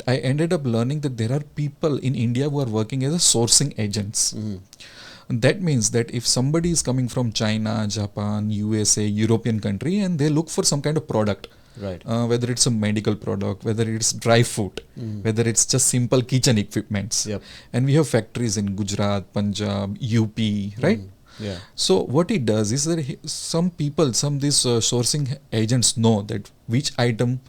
I ended up learning that there are people in India who are working as a sourcing agents. That means that if somebody is coming from China, Japan, USA, European country, and they look for some kind of product, Right. whether it's a medical product, whether it's dry food, whether it's just simple kitchen equipments. Yep. And we have factories in Gujarat, Punjab, UP, right? Yeah. So what he does is that some these sourcing agents know that which item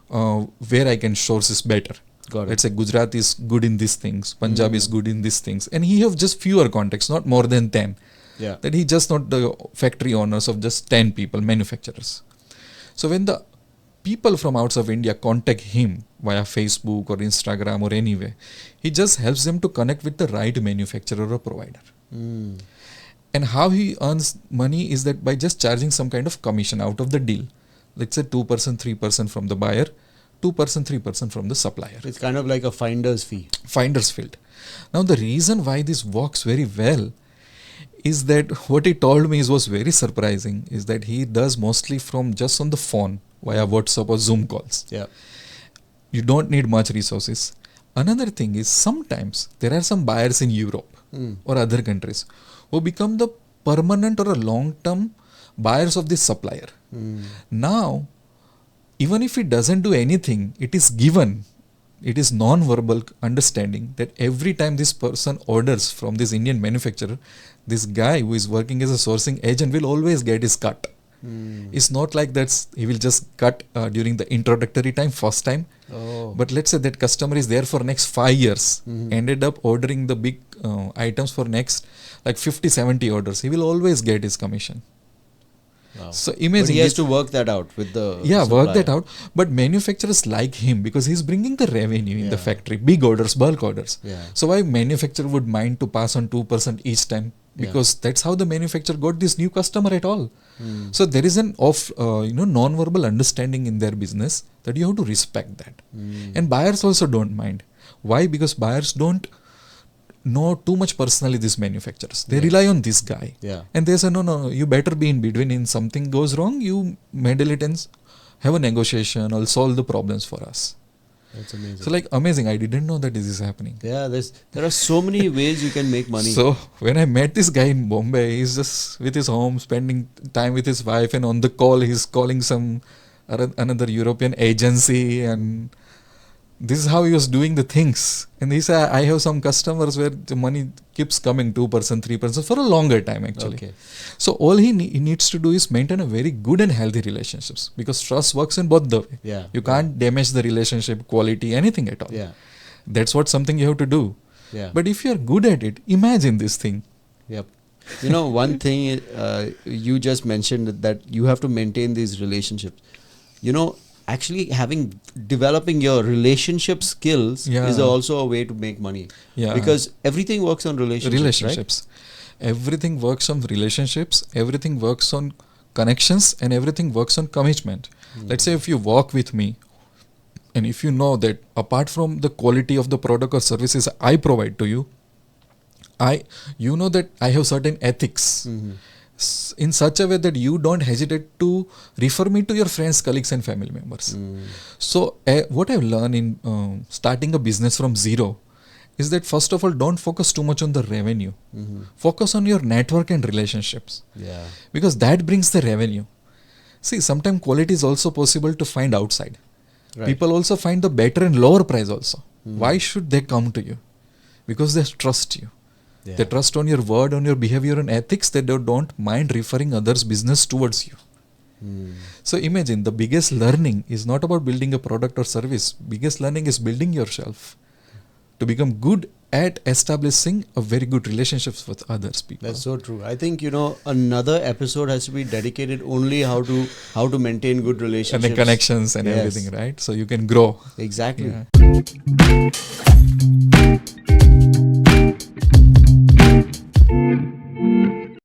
where I can source is better. Got it. Let's say Gujarat is good in these things, Punjab is good in these things, and he have just fewer contacts, not more than 10. Yeah. That he just not the factory owners of just 10 people, manufacturers. So when the people from outside of India contact him via Facebook or Instagram or anywhere, he just helps them to connect with the right manufacturer or provider. And how he earns money is that by just charging some kind of commission out of the deal. Let's say 2%, 3% from the buyer, 2%, 3% from the supplier. It's kind of like a finder's fee. Finder's field. Now the reason why this works very well is that what he told me was very surprising, is that he does mostly from just on the phone via WhatsApp or Zoom calls. Yeah. You don't need much resources. Another thing is sometimes there are some buyers in Europe or other countries who become the permanent or a long-term buyers of this supplier. Now, even if he doesn't do anything, it is given, it is non-verbal understanding that every time this person orders from this Indian manufacturer, this guy who is working as a sourcing agent will always get his cut. It's not like that he will just cut during the introductory time, first time. But let's say that customer is there for next 5 years, ended up ordering the big items for next like 50, 70 orders. He will always get his commission. Wow. So imagine But he has to work that out with the work that supplier. out. But manufacturers like him because he's bringing the revenue in the factory, big orders, bulk orders. Yeah. So why manufacturer would mind to pass on 2% each time? Because that's how the manufacturer got this new customer at all. So there is an non-verbal understanding in their business that you have to respect that. And buyers also don't mind. Why? Because buyers don't know too much personally these manufacturers. They rely on this guy. Yeah. And they say, no, you better be in between. In something goes wrong, you handle it and have a negotiation or solve the problems for us. That's amazing. So like amazing. I didn't know that this is happening. Yeah, there are so many ways you can make money. So when I met this guy in Bombay, he's just with his home, spending time with his wife, and on the call he's calling some another European agency, and this is how he was doing the things. And he said, I have some customers where the money keeps coming 2%, 3% for a longer time actually. Okay. So all he needs to do is maintain a very good and healthy relationships, because trust works in both the way. Yeah. You can't damage the relationship, quality, anything at all. Yeah. That's what something you have to do. Yeah. But if you're good at it, imagine this thing. Yep. You know, one thing you just mentioned that you have to maintain these relationships. You know, actually developing your relationship skills is also a way to make money. Yeah. Because everything works on relationships. Right? Everything works on relationships. Everything works on connections, and everything works on commitment. Let's say if you walk with me, and if you know that apart from the quality of the product or services I provide to you, you know that I have certain ethics in such a way that you don't hesitate to refer me to your friends, colleagues and family members. So what I've learned in starting a business from zero is that first of all, don't focus too much on the revenue. Focus on your network and relationships. Yeah. Because that brings the revenue. See, sometimes quality is also possible to find outside. Right. People also find the better and lower price also. Why should they come to you? Because they trust you. Yeah. They trust on your word, on your behavior and ethics. They don't mind referring others' business towards you. So imagine, the biggest learning is not about building a product or service. Biggest learning is building yourself to become good at establishing a very good relationships with others people. That's so true. I think, another episode has to be dedicated only how to maintain good relationships. And the connections and everything, right? So you can grow. Exactly. Yeah.